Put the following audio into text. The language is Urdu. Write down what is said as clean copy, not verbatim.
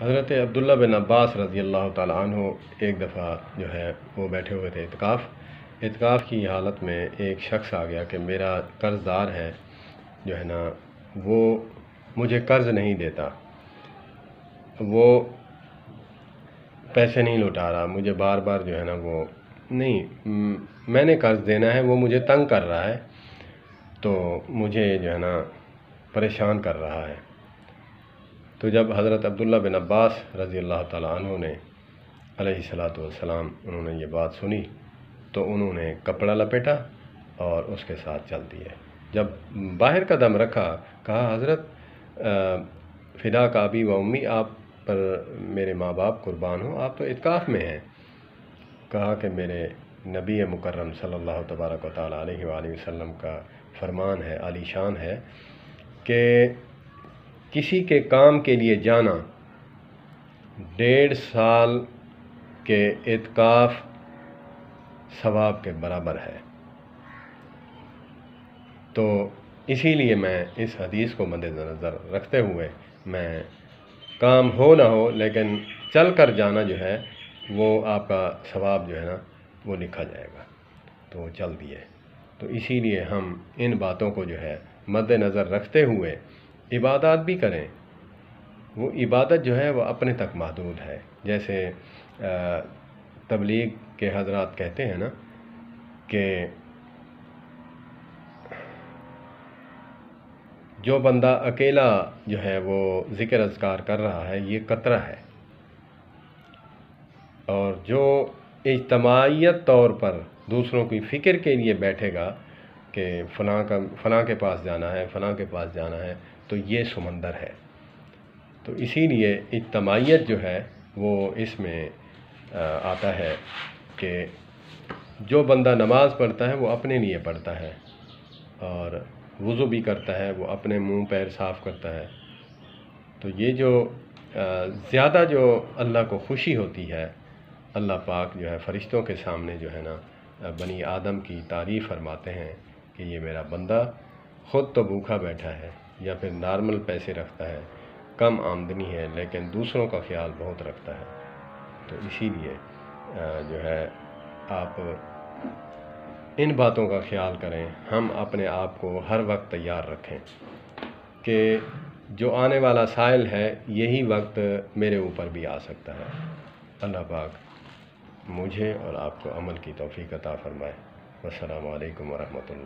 حضرت عبداللہ بن عباس رضی اللہ تعالیٰ عنہ ایک دفعہ جو ہے وہ بیٹھے ہوئے تھے اعتکاف کی حالت میں ایک شخص آ گیا کہ میرا قرض دار ہے جو ہے نا وہ مجھے قرض نہیں دیتا، وہ پیسے نہیں لوٹا رہا، مجھے بار بار جو ہے نا وہ نہیں میں نے قرض دینا ہے، وہ مجھے تنگ کر رہا ہے، تو مجھے جو ہے نا پریشان کر رہا ہے۔ تو جب حضرت عبداللہ بن عباس رضی اللہ تعالیٰ عنہ نے علیہ الصلاۃ والسلام انہوں نے یہ بات سنی تو انہوں نے کپڑا لپیٹا اور اس کے ساتھ چل دیے۔ جب باہر قدم رکھا کہا حضرت فدا کا ابی و امی، آپ پر میرے ماں باپ قربان ہوں، آپ تو اعتکاف میں ہیں۔ کہا کہ میرے نبی مکرم صلی اللہ تبارک و تعالیٰ علیہ وآلہ وسلم کا فرمان ہے، عالی شان ہے کہ کسی کے کام کے لیے جانا 1.5 سال کے اعتکاف ثواب کے برابر ہے۔ تو اسی لیے میں اس حدیث کو مد نظر رکھتے ہوئے میں کام ہو نہ ہو لیکن چل کر جانا جو ہے وہ آپ کا ثواب جو ہے نا وہ لکھا جائے گا، تو وہ چل دیے۔ تو اسی لیے ہم ان باتوں کو جو ہے مد نظر رکھتے ہوئے عبادات بھی کریں۔ وہ عبادت جو ہے وہ اپنے تک محدود ہے، جیسے تبلیغ کے حضرات کہتے ہیں نا کہ جو بندہ اکیلا جو ہے وہ ذکر اذکار کر رہا ہے یہ قطرہ ہے، اور جو اجتماعیت طور پر دوسروں کی فکر کے لیے بیٹھے گا کہ فلاں کے پاس جانا ہے، فلاں کے پاس جانا ہے، تو یہ سمندر ہے۔ تو اسی لیے اجتماعیت جو ہے وہ اس میں آتا ہے کہ جو بندہ نماز پڑھتا ہے وہ اپنے لیے پڑھتا ہے، اور وضو بھی کرتا ہے وہ اپنے منہ پیر صاف کرتا ہے۔ تو یہ جو زیادہ جو اللہ کو خوشی ہوتی ہے، اللہ پاک جو ہے فرشتوں کے سامنے جو ہے نا بنی آدم کی تعریف فرماتے ہیں کہ یہ میرا بندہ خود تو بھوکا بیٹھا ہے یا پھر نارمل پیسے رکھتا ہے، کم آمدنی ہے، لیکن دوسروں کا خیال بہت رکھتا ہے۔ تو اسی لیے جو ہے آپ ان باتوں کا خیال کریں، ہم اپنے آپ کو ہر وقت تیار رکھیں کہ جو آنے والا سائل ہے یہی وقت میرے اوپر بھی آ سکتا ہے۔ اللہ پاک مجھے اور آپ کو عمل کی توفیق عطا فرمائے۔ والسلام علیکم ورحمۃ اللہ۔